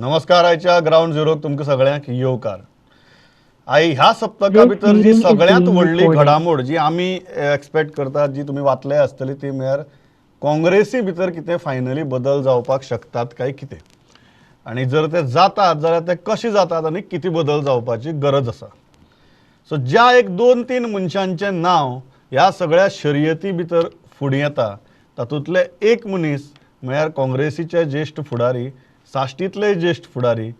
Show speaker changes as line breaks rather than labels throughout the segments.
नमस्कार आयच्या ग्राउंड झिरोक तुमकां सगळ्यांक येवकार. ह्या सप्तका
This
भितर जी
meeting is
सगळ्यांत
being
व्हडली
recorded.
घडामोड जी आमी एक्सपेक्ट करतात, जी तुमी वाचले आसतली, ती म्हळ्यार काँग्रेसी भितर कितें फायनली बदल जावपाक शकतात काय कितें, आनी जर ते जातात जाल्यार ते कशें जातात आनी कितें बदल जावपाची गरज आसा. सो ज्या एक 2-3 मनशांचें नांव ह्या सगळ्या शर्यती भितर फुडें येता, तातूंतले एक मनीस म्हळ्यार काँग्रेसीचे ज्येश्ठ फुडारी, साश्टींतले ज्येश्ठ फुडारी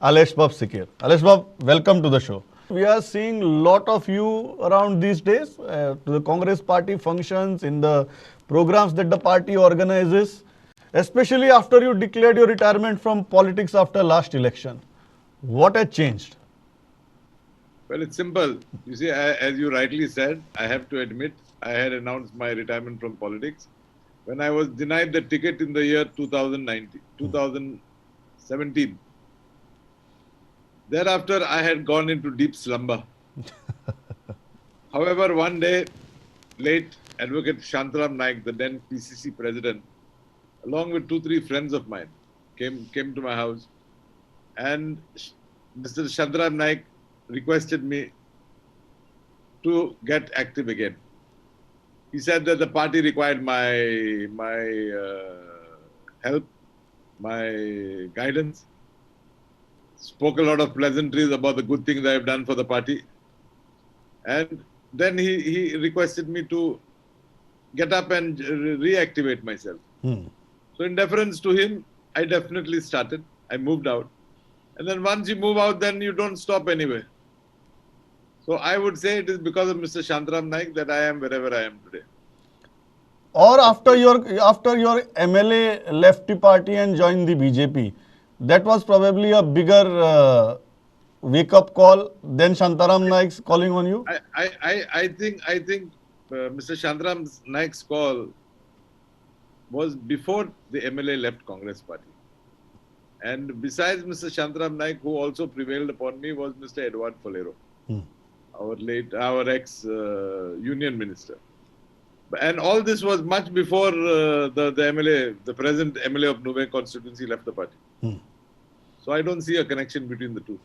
Aleixo Sequeira. Aleixo, welcome to the show. We are seeing a lot of you around these days to the Congress party functions, in the programs that the party organizes, especially after you declared your retirement from politics after last election. What has changed?
Well, it's simple. You see, as you rightly said, I have to admit, I had announced my retirement from politics when I was denied the ticket in the year 2017. Thereafter, I had gone into deep slumber. However, one day, late Advocate Shantaram Naik, the then PCC president, along with 2-3 friends of mine, came to my house, and Mr. Shantaram Naik requested me to get active again. He said that the party required my help, my guidance. Spoke a lot of pleasantries about the good things I have done for the party. And then he requested me to get up and reactivate myself. So in deference to him, I definitely started. I moved out. And then once you move out, then you don't stop anyway. So I would say it is because of Mr. Shantaram Naik that I am wherever I am today.
Or after your MLA left the party and joined the BJP, that was probably a bigger wake-up call than Shantaram Naik's calling on you?
I think Mr. Shantaram Naik's call was before the MLA left Congress party. And besides Mr. Shantaram Naik, who also prevailed upon me, was Mr. Edward Falero, our ex-union minister. And all this was much before the MLA, the present MLA of Nuvei constituency, left the party. So I don't see a connection between the two.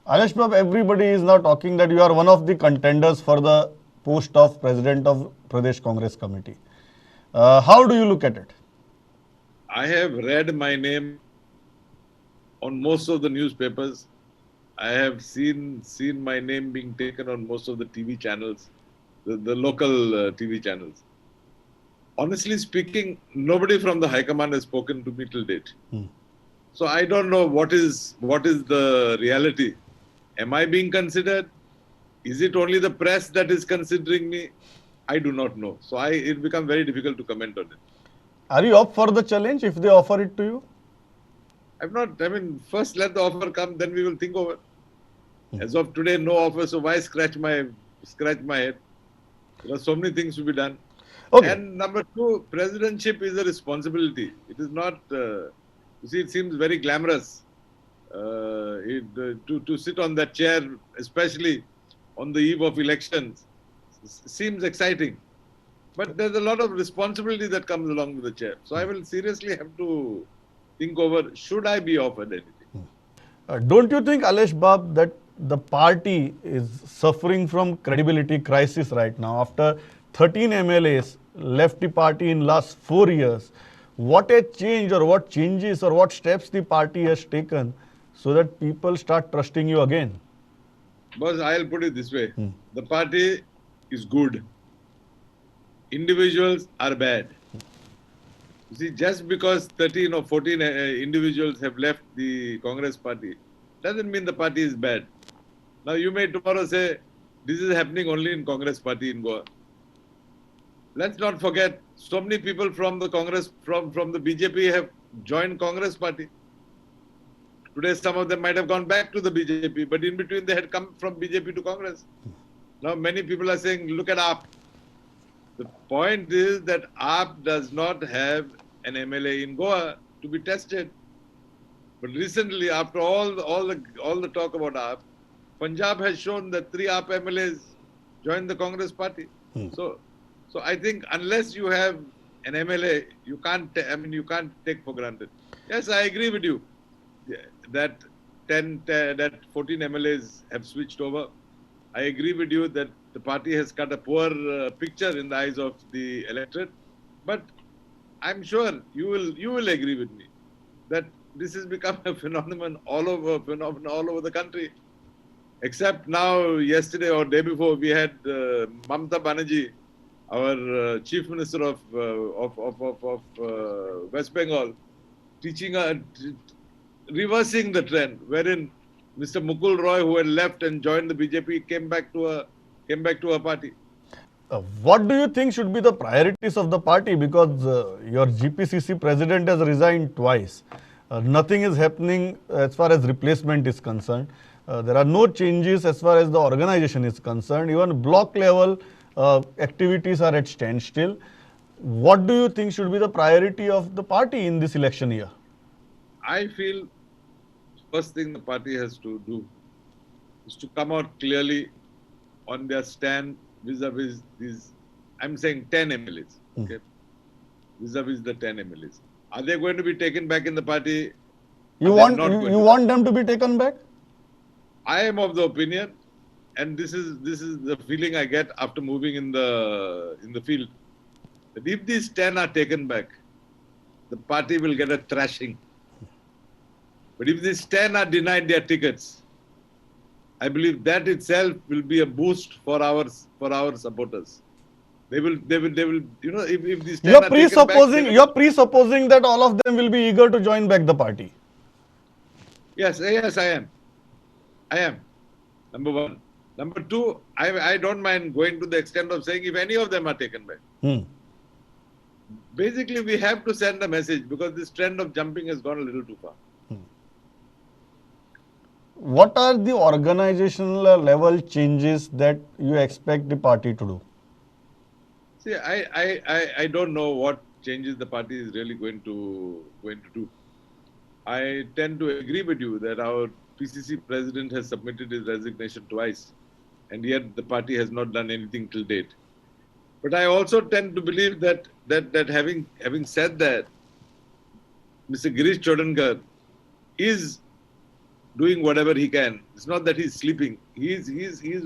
Aleixo, everybody is now talking that you are one of the contenders for the post of President of Pradesh Congress Committee. How do you look at it?
I have read my name on most of the newspapers. I have seen my name being taken on most of the TV channels, the local TV channels. Honestly speaking, nobody from the High Command has spoken to me till date. So I don't know what is the reality. Am I being considered? Is it only the press that is considering me? I do not know. So it becomes very difficult to comment on it.
Are you up for the challenge if they offer it to you?
First let the offer come, then we will think over. As of today, no offer, so why scratch my head? There are so many things to be done.
Okay.
And number two, presidentship is a responsibility. It is not, you see, it seems very glamorous to sit on that chair, especially on the eve of elections. Seems exciting. But there's a lot of responsibility that comes along with the chair. So I will seriously have to think over, should I be offered anything?
Don't you think, Aleixo, that the party is suffering from credibility crisis right now? After 13 MLAs left the party in last 4 years, what has changed, or what changes, or what steps the party has taken so that people start trusting you again?
Boss, I'll put it this way. The party is good. Individuals are bad. You see, just because 13 or 14 individuals have left the Congress party, doesn't mean the party is bad. Now you may tomorrow say, this is happening only in Congress party in Goa. Let's not forget, so many people from the Congress, from the BJP have joined Congress party. Today some of them might have gone back to the BJP, but in between they had come from BJP to Congress. Now many people are saying, look at AAP. The point is that AAP does not have an MLA in Goa to be tested. But recently, after all the talk about AAP, Punjab has shown that 3 AAP MLAs joined the Congress party. So I think unless you have an MLA, you can't take for granted. Yes, I agree with you. that 14 MLAs have switched over. I agree with you that the party has got a poor picture in the eyes of the electorate, but I'm sure you will agree with me that this has become a phenomenon all over the country. Except now, yesterday or day before, we had Mamata Banerjee, our chief minister of West Bengal, teaching reversing the trend, wherein Mr. Mukul Roy, who had left and joined the BJP, came back to a party.
What do you think should be the priorities of the party? Because your GPCC president has resigned twice. Nothing is happening as far as replacement is concerned. There are no changes as far as the organization is concerned. Even block level activities are at standstill. What do you think should be the priority of the party in this election year?
I feel first thing the party has to do is to come out clearly on their stand vis-a-vis these, I'm saying 10 MLAs, okay? Vis-a-vis the 10 MLAs. Are they going to be taken back in the party?
You want them to be taken back?
I am of the opinion, and this is the feeling I get after moving in the field, that if these 10 are taken back, the party will get a thrashing. But if these 10 are denied their tickets, I believe that itself will be a boost for our supporters. They will, if these 10 are taken back,
you're presupposing that all of them will be eager to join back the party.
Yes, I am. Number one. Number two, I don't mind going to the extent of saying if any of them are taken back. Basically, we have to send a message because this trend of jumping has gone a little too far.
What are the organizational level changes that you expect the party to do?
See, I don't know what changes the party is really going to do. I tend to agree with you that our PCC president has submitted his resignation twice, and yet the party has not done anything till date. But I also tend to believe that having said that, Mr. Girish Chodankar is doing whatever he can. It's not that he's sleeping. He's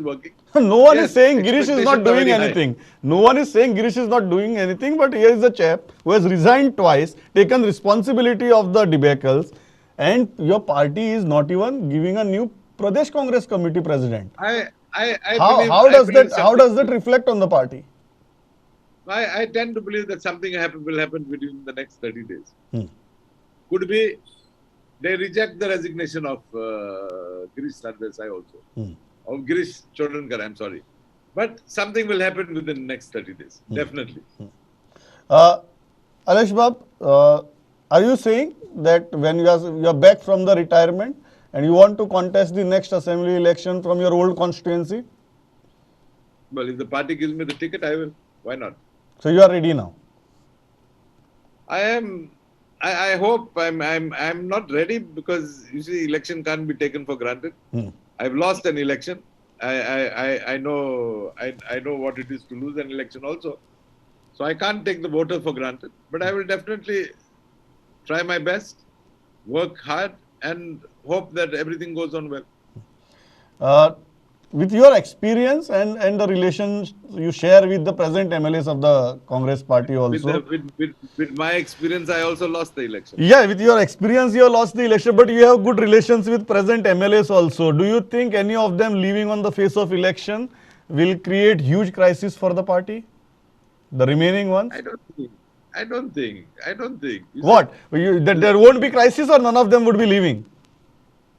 working.
No one is saying Girish is not doing anything. No one is saying Girish is not doing anything, but here is a chap who has resigned twice, taken responsibility of the debacles, and your party is not even giving a new Pradesh Congress Committee president. How does that reflect on the party?
I tend to believe that something will happen within the next 30 days. Could be they reject the resignation of Girish Sardesai also. Of Girish Chodankar, I'm sorry. But something will happen within the next 30 days. Definitely.
Aleixo Bab, are you saying that when you are back from the retirement and you want to contest the next assembly election from your old constituency?
Well, if the party gives me the ticket, I will. Why not?
So you are ready now?
I am. I hope I'm not ready because you see, election can't be taken for granted. I've lost an election. I know what it is to lose an election also. So I can't take the voter for granted. But I will definitely try my best, work hard, and hope that everything goes on well.
With your experience and the relations you share with the present MLAs of the Congress party also.
With my experience, I also lost the election.
Yeah, with your experience, you lost the election, but you have good relations with present MLAs also. Do you think any of them leaving on the face of election will create huge crisis for the party? The remaining ones?
I don't think.
What? There won't be crisis or none of them would be leaving?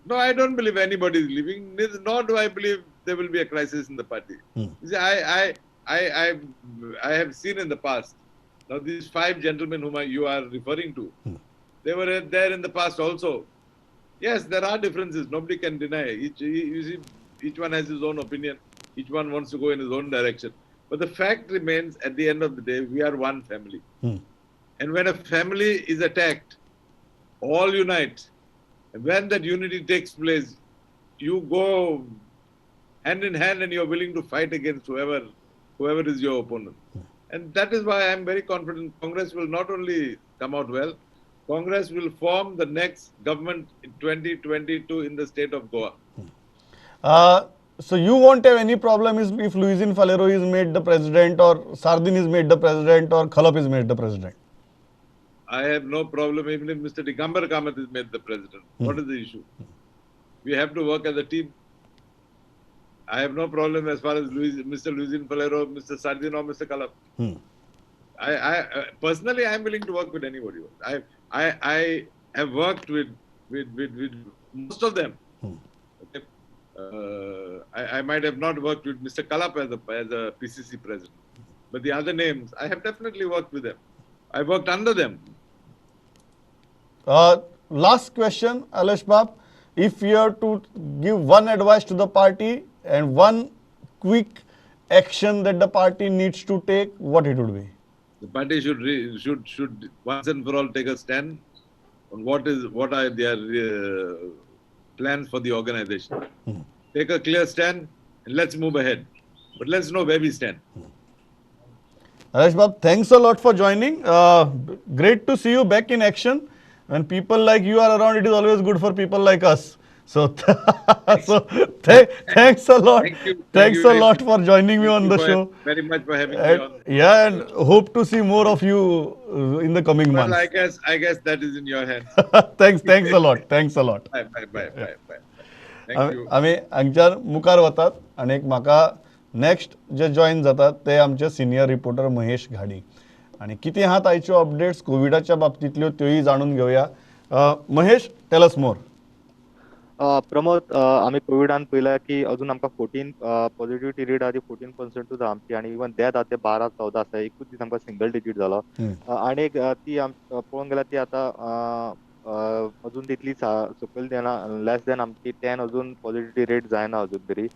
No, I don't believe anybody is leaving. Nor do I believe there will be a crisis in the party. See, I have seen in the past. Now, these 5 gentlemen whom you are referring to, they were there in the past also. Yes, there are differences. Nobody can deny. Each one has his own opinion. Each one wants to go in his own direction. But the fact remains, at the end of the day, we are one family. And when a family is attacked, all unite. And when that unity takes place, you go hand in hand and you're willing to fight against whoever is your opponent. And that is why I'm very confident Congress will not only come out well, Congress will form the next government in 2022 in the state of Goa.
So you won't have any problem if Luisin Falero is made the president, or Sardin is made the president, or Khalap is made the president.
I have no problem even if Mr. Digambar Kamath is made the president. What is the issue? We have to work as a team. I have no problem as far as Mr. Luisin Falero, Mr. Sardin, or Mr. Khalap. I personally, I am willing to work with anybody. I have worked with most of them. Okay. I might have not worked with Mr. Khalap as a PCC president, but the other names, I have definitely worked with them. I worked under them.
Last question, Aleix Bab. If you have to give one advice to the party and one quick action that the party needs to take, what it would be?
The party should once and for all take a stand on what are their plans for the organization. Take a clear stand and let's move ahead. But let's know where we stand.
Aleix Bab, thanks a lot for joining. Great to see you back in action. When people like you are around, it is always good for people like us. So, thanks a lot. Thanks a lot for joining me on the show.
Very much for having me on.
Yeah, and hope to see more of you in the coming months.
Well, I guess that is in your hands.
Thanks a lot. Thanks a lot.
Bye. Thank you.
आम्ही हांगच्यान मुखार वतात आणि एक म्हाका next जे join जातात ते आमचे सिनियर रिपोर्टर महेश घाडी आणि किती आहात आयच्यो अपडेट्स कोविडाच्या बाबतींतल्यो त्योही जाणून घेवया. महेश, टेल अस मोर.
प्रमोद, आम्ही कोविडान पळयला की अजून आमकां 14 पॉझिटिव्हिटी रेट आहा ती 14% आमची आणि इवन डेथ आहा ते 12-14 आसा. एकूच दीस आमकां सिंगल डिजीट जालो आणि ती पळोवंक गेल्यार ती आतां अजून तितली सकयल देना, लेस दॅन आमची 10 अजून पॉझिटिव्हिटी रेट जायना अजून तरी.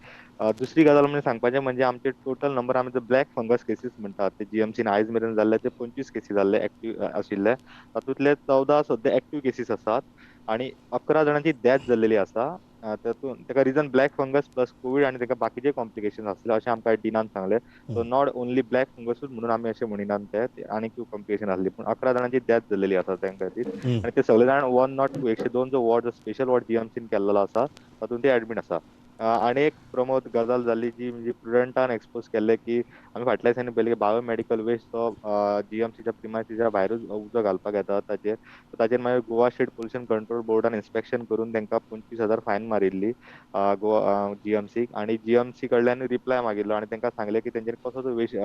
दुसरी गजाल म्हणजे सांगपाचें म्हणजे आमचे टोटल नंबर आमी ब्लॅक फंगस केसीस म्हणटात ते जीएमसीन आयज मेरेन जाल्ले ते 25 केसी जाल्ले एक्टिव्ह आशिल्ले. तातूंतले 14 सद्या एक्टिव्ह केसीस आसात आणि 11 जाणांची डेथ जाल्लेली आसा. तातूंत ताका reason black fungus plus covid आणि ताका बाकीचे कॉम्प्लिकेशन आसले अशें आमकां डिनान सांगले. सो नॉट ओन्ली ब्लॅक फंगसूच म्हणून आमी अशें म्हणिनात ते आनी खूब कॉम्प्लिकेशन आसली, पूण 11 जाणांची डेथ जाल्लेली आसा तांकां खातीर आणि ते सगळे जाण 102 102 जो वॉर्ड स्पेशल वॉर्ड जीएमसीन केल्लो आसा तातूंत ते एडमीट आसा. आणि एक प्रमोद गजाल जाल्ली जी म्हणजे प्रुडंटान एक्सपोज केल्ले की आमी फाटल्या दिसांनी पयले बायोमेडिकल वेस्ट तो जीएमसीच्या प्रिमायसीच्या भायरूच उजो घालपाक येता ताचेर मागीर गोवा स्टेट पोल्युशन कंट्रोल बोर्डान इन्स्पेक्शन करून तांकां 25,000 फायन मारिल्ली गोवा जीएमसीक आणि जीएमसी कडल्यान रिप्लाय मागिल्लो आणि तांकां सांगलें की तेंचेर कसो तो वेस्ट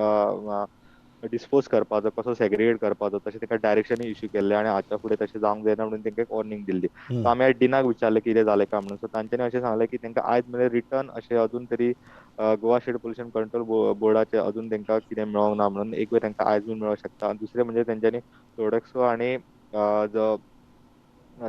डिस्पोज करपाचो, कसो सेग्रिगेट करपाचो तशें तांकां डायरेक्शन इश्यू केल्ले आणि हाच्या फुडें तशें जावंक जायना म्हणून तांकां एक वॉर्निंग दिल्ली. सो आमी डिनाक विचारलें कितें जालें काय म्हणून. सो तांच्यांनी अशें सांगलें की तांकां आयज मेरेन रिटर्न अशें अजून तरी गोवा स्टेट पोल्युशन कंट्रोल बोर्डाचे अजून तांकां कितें मेळोंक ना म्हणून. एक वेळ तांकां आयज बीन मेळोंक शकता. दुसरें म्हणजे तेंच्यांनी प्रोडक्ट्सो आणि जो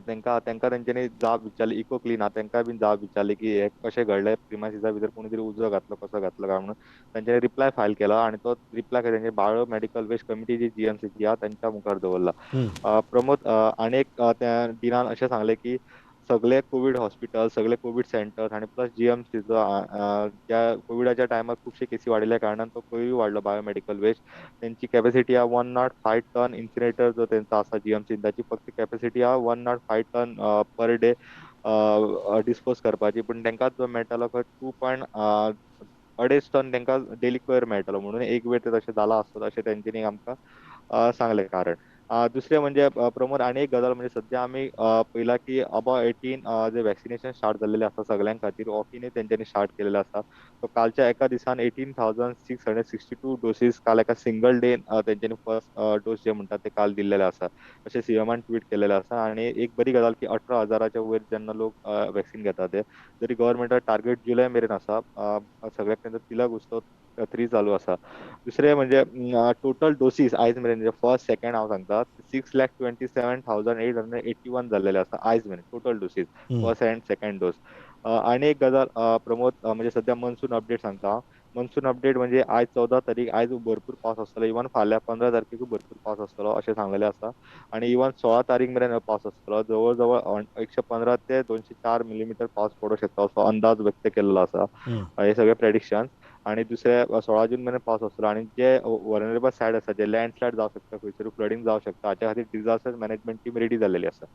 तांकां तेंच्यांनी जाप विचारली इको क्लीन आहा तांकां बीन जाप विचारली की हे कशें घडलें प्रिमायसीसा भितर कोणी तरी उजो घातलो कसो घातलो काय म्हणून. तांच्यांनी रिप्लाय फायल केला आणि तो रिप्लाय तेंचे बायोमेडिकल वेस्ट कमिटी जी जीएमसीची आहा तांच्या मुखार दवरला. प्रमोद, आनीक त्या डिनान अशें सांगलें की सगळे कोविड हॉस्पिटल, सगळे कोविड सेंटर्स आणि प्लस जीएमसीचो ज्या कोविडाच्या टायमार खुबशे केसी वाडिल्ल्या कारणान तो खंयूय वाडलो बायोमेडिकल वेस्ट. तेंची कॅपॅसिटी आहा 105 टन. इन्सिनेटर जो तेंचो आसा जीएमसीन ताची फक्त कॅपॅसिटी आहा 105 टन पर डे डिस्पोज करपाची, पूण तांकां जो मेळटालो 2.2 टन तांकां डेली कोयर मेळटालो म्हणून एक वेळ ते तशें जाला आसतलो अशें तेंच्यांनी आमकां सांगलें कारण. दुसरें म्हणजे प्रमोद आनी एक गजाल म्हणजे सद्या आमी पळयला की अबाव 18 जे वॅक्सिनेशन स्टार्ट जाल्लेलें आसा सगळ्यां खातीर वॉकीनूय तेंच्यांनी स्टार्ट केलेलो आसा. सो कालच्या एका दिसान 18,662 डोसीस काल एका सिंगल डे तेंच्यांनी फर्स्ट डोस जे म्हणटात ते काल दिल्लेले आसा अशें सीएमान ट्वीट केलेलें आसा. आणि एक बरी गजाल की 18,000च्या वयर जेन्ना लोक वॅक्सिन घेतात ते जरी गव्हर्मेंटा टार्गेट जुलय मेरेन आसा सगळ्याक तेंचो तिलक उत्सव 3 चालू आसा. दुसरें म्हणजे टोटल डोसीस आयज मेरेन म्हणजे फर्स्ट सेकंड हांव सांगता 6,27,881 जाल्लेले आसा आयज मेरेन total doses first and second dose. आनी एक गजाल प्रमोद म्हणजे सद्या मनसून अपडेट सांगता हांव. मनसून अपडेट म्हणजे आयज 14 तारीख आयज भरपूर पावस आसतलो. इवन फाल्यां 15 तारखेकूय भरपूर पावस आसतलो अशें सांगलेलें आसा. आणि इवन 16 तारीख मेरेन पावस आसतलो. जवळ जवळ 115 ते 204 मिलीमीटर पावस पडूंक शकता असो अंदाज व्यक्त केल्लो आसा. हे सगळे प्रेडिक्शन आणि दुसऱ्या 16 जून मेरेन पावस आसतलो आणि जे वल्नरेबल सायड आसा जे लँडस्लायड जावं शकता खंयसर फ्लडिंग जावं शकता हाच्या खातीर डिझास्टर मॅनेजमेंट टीम रेडी जाल्लेली आसा.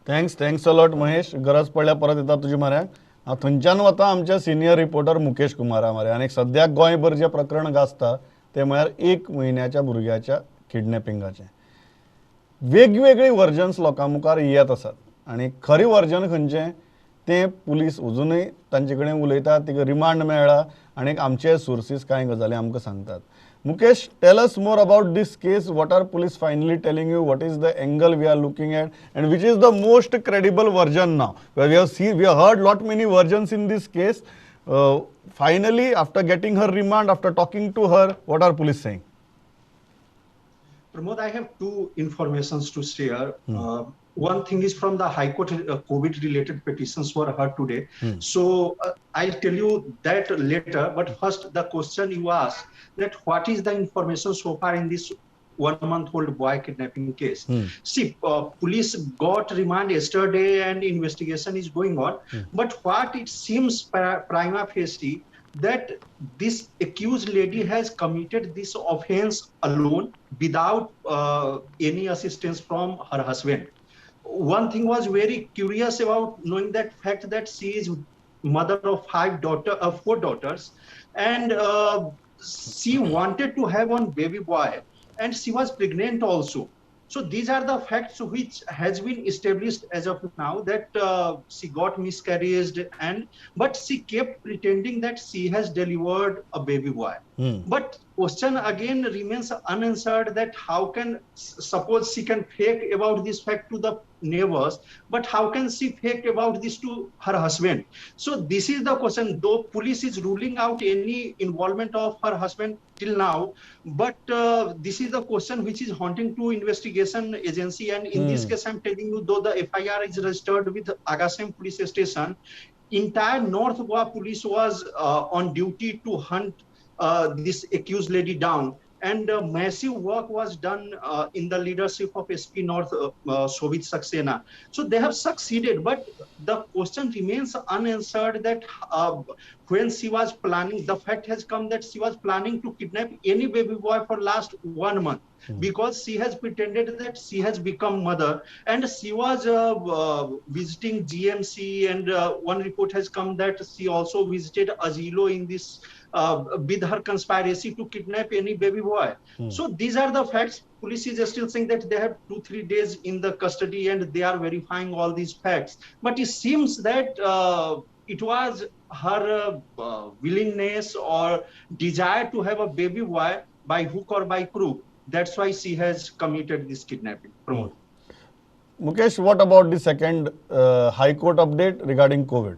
Thanks a lot Mahesh. गरज पडल्यार परत येता तुज्या म्हऱ्याक. हांव थंयच्यान वता आमचे सिनियर रिपोर्टर मुकेश कुमारा म्हऱ्यान. आनी सद्याक गोंयभर जें प्रकरण गाजता तें म्हळ्यार 1 म्हयन्याच्या भुरग्याच्या किडनॅपिंगाचें. वेगवेगळी वर्जन्स लोकां मुखार येत आसात आनी खरें वर्जन खंयचें तें पुलीस अजुनूय तांचे कडेन उलयतात, तिका रिमांड मेळ्ळा आनी आमचे सोर्सीस कांय गजाली आमकां सांगतात. Mukesh, tell us more about this case. What are police finally telling you? What is the angle we are looking at? And which is the most credible version now? Well, we have heard lot many versions in this case. Finally, after getting her remand, after talking to her, what are police saying?
Pramod, I have two informations to share. One thing is from the High Court, COVID-related petitions were heard today. So I'll tell you that later. But first, the question you asked, that what is the information so far in this 1-month-old boy kidnapping case? See, police got remand yesterday and investigation is going on. But what it seems prima facie, that this accused lady has committed this offense alone without any assistance from her husband. One thing was very curious about knowing that fact, that she is mother of 4 daughters, and she wanted to have one baby boy, and she was pregnant also. So these are the facts which has been established as of now, that she got miscarried, but she kept pretending that she has delivered a baby boy. But question again remains unanswered, that how can, suppose she can fake about this fact to the neighbors, but how can she fake about this to her husband? So this is the question, though police is ruling out any involvement of her husband till now, but this is the question which is haunting to investigation agency. And in this case, I'm telling you, though the FIR is registered with Agasem police station, entire North Goa police was on duty to hunt this accused lady down, and massive work was done in the leadership of SP North Shobit Saxena. So they have succeeded, but the question remains unanswered, that when she was planning, the fact has come that she was planning to kidnap any baby boy for last 1 month, because she has pretended that she has become mother, and she was visiting GMC, and one report has come that she also visited Azilo in this with her conspiracy to kidnap any baby boy. So these are the facts. Police is still saying that they have 2-3 days in the custody and they are verifying all these facts. But it seems that it was her willingness or desire to have a baby boy by hook or by crook. That's why she has committed this kidnapping. Pramod.
Mukesh, what about the second High Court update regarding COVID?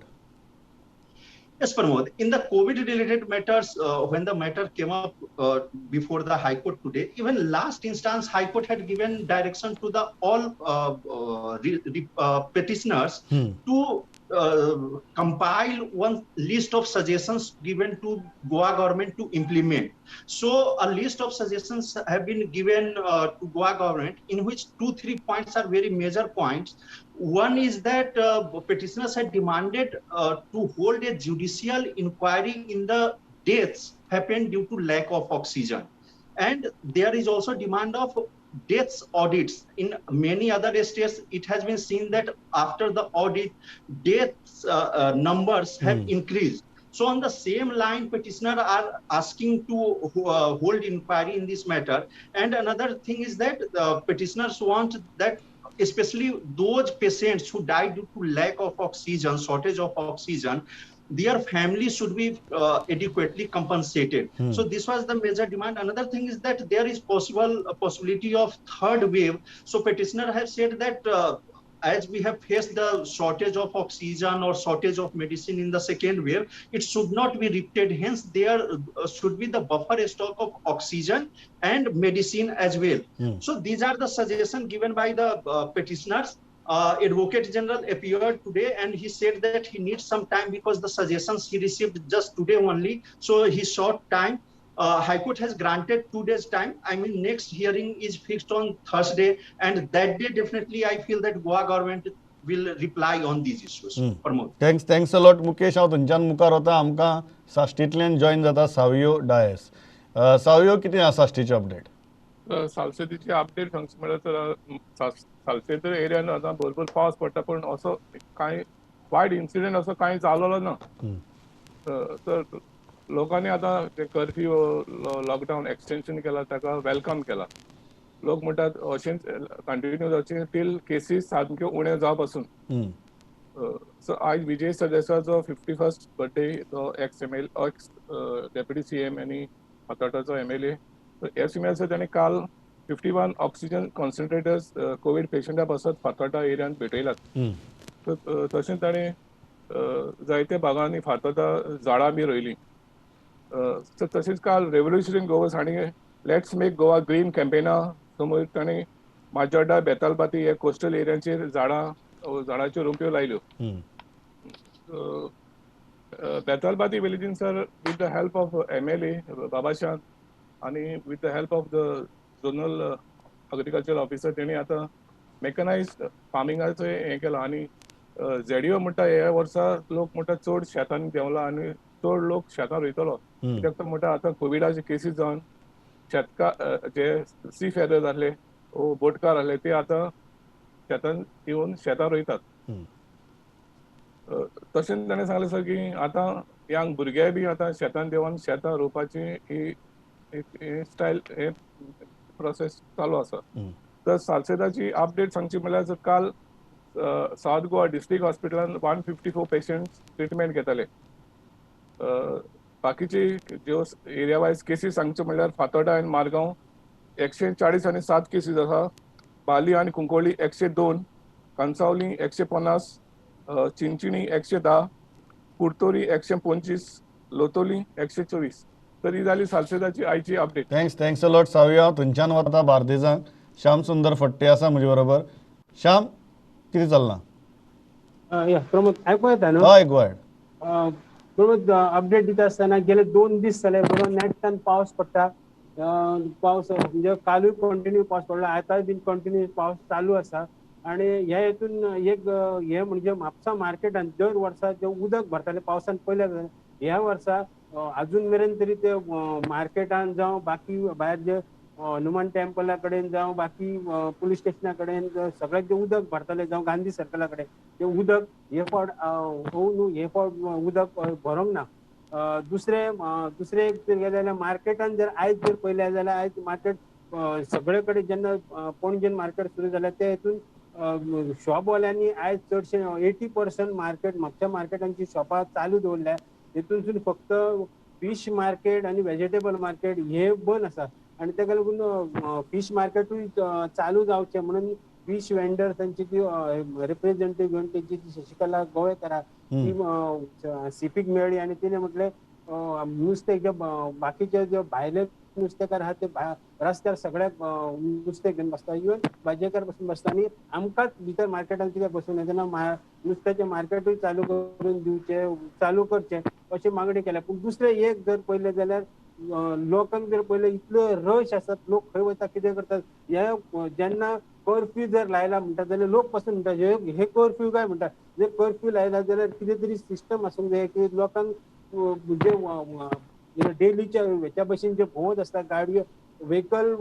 Yes, Pramod. In the COVID-related matters, when the matter came up before the High Court today, even last instance, High Court had given direction to the all petitioners to compile one list of suggestions given to Goa government to implement. So a list of suggestions have been given to Goa government, in which 2-3 points are very major points. One is that petitioners had demanded to hold a judicial inquiry in the deaths happened due to lack of oxygen. And there is also demand of deaths audits. In many other states, it has been seen that after the audit, deaths numbers have increased. So on the same line, petitioners are asking to hold inquiry in this matter. And another thing is that petitioners want that especially those patients who died due to lack of oxygen, shortage of oxygen, their families should be adequately compensated. So this was the major demand. Another thing is that there is possibility of third wave. So petitioner have said that as we have faced the shortage of oxygen or shortage of medicine in the second wave, it should not be repeated. Hence, there should be the buffer stock of oxygen and medicine as well. So these are the suggestions given by the petitioners. Advocate General appeared today and he said that he needs some time because the suggestions he received just today only. So he short time. High Court has granted 2 days time. I next hearing is fixed on Thursday, and that day definitely I feel that Goa government will reply on these issues. Pramod.
Thanks a lot Mukesh. हांव थंयच्यान मुखार वता. आमकां साश्टींतल्यान join जाता Savio DISE. Savio, कितें आसा साश्टीचें update?
सालसेतीची update सांगचे म्हळ्यार सालसेत एरियान आतां भरपूर पावस पडटा, पूण असो कांय वायट इन्सिडेंट असो कांय जालोलो ना. तर लोकांनी आतां ते कर्फ्यू लॉकडावन एक्सटेंशन केला ताका वेलकम केला. लोक म्हणटात अशेंच कंटिन्यू जावचें टील केसीस सामक्यो उण्यो जावप पासून. सो आयज विजय सरदेसायचो 51st बर्थडे, तो एक्स डेप्युटी सीएम आनी फातोर्डाचो MLA. ह्या निमतान ताणें काल 51 ऑक्सिजन कॉन्सन्ट्रेटर्स कोविड पेशंटा पासत फातोर्डा एरियांत भेटयल्यात. तशेंच ताणें जायत्या भागांनी फातोर्डा झाडां बी रोयलीं. तशेंच काल रेव्होल्युशनरी गोवास हांणी लेट्स मेक गोवा ग्रीन कॅम्पेना समोर ताणें माजोड्डा, बेतालबाती हे कोस्टल एरियांचेर झाडांच्यो रोंपयो लायल्यो. बेतालबाती विलेजीन sir with the help of MLA बाबाशान आनी with the help of the zonal agriculture officer तेणी आतां मेकनायज्ड फार्मिंगाचो हें केलां. आनी ZDO म्हणटा ह्या वर्सा लोक म्हणटा चड शेतांनी देंवला आनी चड लोक शेतां रोयतलो. कित्याक तो म्हणटा आतां कोविडाचे केसीस जावन शेतकार जे सी फेरर आहले बोटकार आहले ते आतां शेतान येवन शेतां रोयतात. तशेंच ताणें सांगलें सर की आतां यंग भुरगे बी आतां शेतान देंवन शेतां रोवपाची ही स्टायल हे प्रोसेस चालू आसा. तर सालसेताची अपडेट सांगची म्हळ्यार काल सावथ गोवा डिस्ट्रिक्ट हॉस्पिटलान 154 पेशंट्स ट्रिटमेंट घेताले. बाकीची ज्यो एरिया वायज केसीस सांगच्यो म्हळ्यार फातोर्डा आनी मारगांव 140 केसीस आसा. बाली आनी कुंकोळी 102, कांसावली 150, चिंचिणी 110, कुर्तोरी 125, लोतोली 124. तर ही जाली सालसेताची आयची अपडेट.
Thanks a lot Savio. हांव थंयच्यान वता बार्देजांत. श्याम सुंदर फट्टे आसा म्हजे बरोबर. श्याम, कितें चल्लां?
प्रमोद आयकूं येता न्हू?
हय, गो हेड.
प्रमोद, अपडेट दिता आसतना गेले 2 दीस जाले बरो नेटान पावस पडटा. पावस म्हणजे कालूय कंटिन्यू पावस पडलो, आतांय बीन कंटिन्यू पावस चालू आसा. आणि ह्या हेतून एक हे म्हणजे म्हापसा मार्केटान दर वर्सा जे उदक भरताले पावसान पयल्या ह्या वर्सा अजून मेरेन तरी ते मार्केटान जावं बाकी भायर जे हनुमान टेम्पला कडेन जावं बाकी पुलीस स्टेशना कडेन सगळ्यात जे उदक भरताले जावं गांधी सर्कला कडेन ते उदक हे फावट हे फावट उदक भरोंक ना. दुसरे जर गेले जाल्यार मार्केटान जर आयज जर पळयलें जाल्यार आयज मार्केट सगळे कडेन जेन्ना पणजेन मार्केट सुरू जाल्यार ते हेतून शॉपवाल्यांनी आयज चडशे 80% मार्केट म्हापसा मार्केटांची शॉपां चालू दवरल्या. हेतून फक्त फिश मार्केट आणि व्हेजिटेबल मार्केट हे बंद आसा. आणि ताका लागून फिश मार्केटूय चालू जावचें म्हणून फिश वेंडर तांची ती रिप्रेझेंटेटिव्ह घेवन त्यांची शशिकला गोवेकर ती सिपीक मेळ्ळी आणि तिने म्हटले नुस्तें जे बाकीचे जे भायले नुस्तेकार आहात ते रस्त्यार सगळ्याक नुस्तें घेवन बसता. इवन भाजयेकार बसून बसता आणि आमकांच भितर मार्केटान कित्याक बसून येतना नुस्त्याचें मार्केटूय चालू करून दिवचे चालू करचें अशी मागणी केल्या. पूण दुसरें एक जर पळयलें जाल्यार लोकांक जर पळयलें इतलो रश आसात, लोक खंय वता कितें करतात. हे जेन्ना कर्फ्यू जर लायला म्हणटा जाल्यार लोक पासून म्हणटा हे कर्फ्यू काय म्हणटा. जर कर्फ्यू लायला जाल्यार कितें तरी सिस्टम आसूंक जाय की लोकांक जे डेलीच्या हेच्या भशेन जे भोंवत आसता गाडयो व्हेकल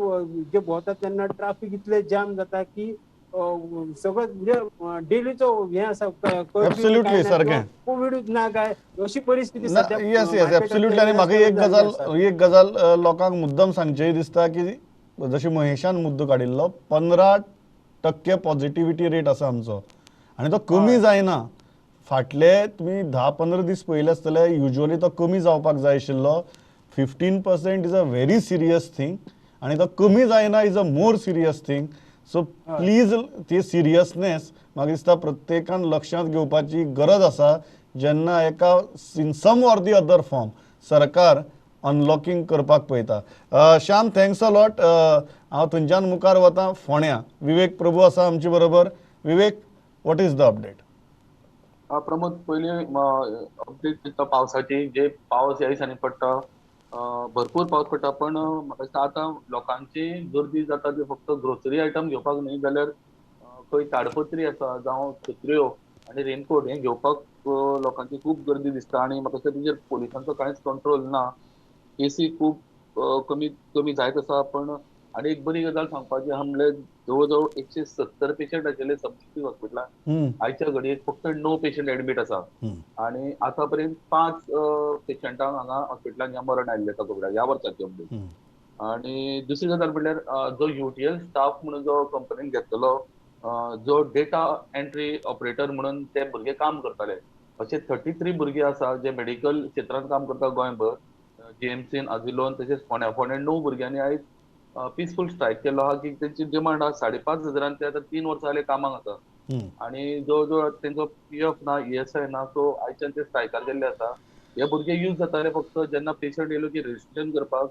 जे भोंवतात तेन्ना ट्राफीक इतले जाम जाता की सगळं म्हणजे डेलीचो हे आसा
एब्सोल्युटली सारकें.
कोविडूच ना काय अशी परिस्थिती सध्या.
Yes absolutely. आनी म्हाका एक गजाल लोकांक मुद्दम सांगचेय दिसता की जशी महेशान मुद्दो काडिल्लो 15% पॉझिटिव्हिटी रेट आसा आमचो आनी तो कमी जायना. फाटले तुमी 10-15 दीस पळयले आसतले युजली तो कमी जावपाक जाय आशिल्लो. 15% is a very serious thing आनी तो कमी जायना is a more serious thing. So please ती सिरियसनेस म्हाका दिसता प्रत्येकान लक्षांत घेवपाची गरज आसा जेन्ना एका इन सम ऑर दी अदर फॉर्म सरकार अनलॉकिंग करपाक पळयता. Shyam, thanks a lot. हांव थंयच्यान मुखार वता फोंड्या. विवेक प्रभू आसा आमचे बरोबर. Vivek, what is the update?
Pramod, पयली अपडेट दिता पावसाची. जे पावस ह्या दिसांनी पडटा भरपूर पावस पडटा, पण म्हाका दिसता आतां लोकांची गर्दी जाता ती फक्त ग्रोसरी आयटम घेवपाक न्ही जाल्यार खंय ताडपत्री आसा जावं छत्र्यो आनी रेनकोट हे घेवपाक लोकांची खूब गर्दी दिसता आनी म्हाका दिसता तेजेर पोलिसांचो कांयच कंट्रोल ना. केसी खूब कमी कमी जायत आसा पण आनी एक बरी गजाल सांगपाची आहा म्हणल्यार जवळ जवळ 170 पेशंट आशिल्ले सबसिस्टिव्ह हॉस्पिटलान आयच्या घडयेक फक्त 9 पेशंट एडमीट आसा आनी आतां पर्यंत 5 पेशंटांक हांगा हॉस्पिटलान मरण आयिल्लें आसा कोविडाक ह्या वर्साची अपडेट. आनी दुसरी गजाल म्हणल्यार जो युटीएल स्टाफ म्हणून जो कंपनीन घेतलेलो जो डेटा एंट्री ऑपरेटर म्हणून ते भुरगे काम करताले अशे 33 भुरगे आसा जे मेडिकल क्षेत्रांत काम करता गोंयभर जीएमसीन आजिलोन तशेंच फोंड्या 9 भुरग्यांनी आयज पीसफुल स्ट्रायक केलो आहा की तेंची डिमांड आहा 5,500 ते आतां 3 वर्सां जाले कामाक आसा आनी जवळ जवळ तेंचो पीएफ ना ईएसआय ना सो आयच्यान ते स्ट्रायकार गेल्ले आसा. हे भुरगे यूज जाताले फक्त जेन्ना पेशंट येयलो की रजिस्ट्रेशन करपाक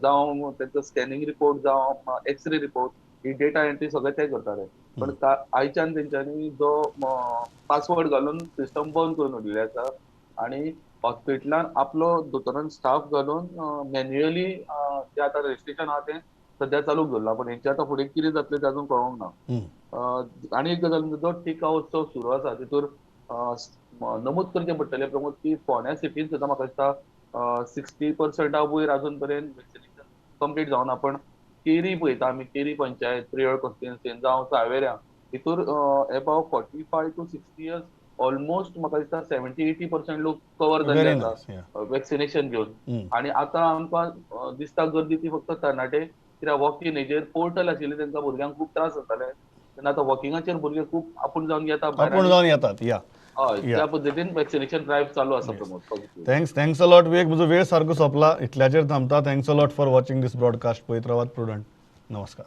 जावं तेंचो स्कॅनिंग रिपोर्ट जावं एक्सरे रिपोर्ट ही डेटा एंट्री सगळे ते करताले पण आयच्यान तेंच्यांनी जो पासवर्ड घालून सिस्टम बंद करून उडयल्ले आसा आनी हॉस्पिटलान आपलो दोतोरान स्टाफ घालून मॅन्युअली जे आतां रजिस्ट्रेशन आहा तें सध्या चालू दवरला पण हेंचे आतां फुडें कितें जातलें तें अजून कळोंक ना. आनी एक गजाल म्हणजे जो टेक आउट सुरू आसा तितूर नमूद करचें पडटलें प्रमोद की फोंड्या सिटीन सुद्दां म्हाका दिसता 60% वयर अजून पर्यंत वॅक्सिनेशन कंप्लीट जावना पण केरी पळयता आमी केरी पंचायत प्रियोळ कॉन्स्टिट्युएन्सीन जावं सावेऱ्या हितूर अबाव 45 to 60 इयर्स ऑलमोस्ट म्हाका दिसता 70-80% लोक कव्हर जाल्ले आसा वॅक्सिनेशन घेवन आनी आतां आमकां दिसता गर्दी ती फक्त तरणाटे कित्याक वॉकिंग हेजेर पोर्टल आशिल्ले तेंकां भुरग्यांक खूब त्रास जाताले तेन्ना आतां वॉकिंगाचेर भुरगे खूब आपूण जावन
येतात या
हय त्या पद्दतीन वॅक्सिनेशन ड्रायव्ह चालू आसा Pramod.
Thanks a lot Vivek, म्हजो वेळ सारको सोंपला, इतल्याचेर थांबता. Thanks a lot for watching this broadcast. पळयत रावात प्रुडंट. नमस्कार.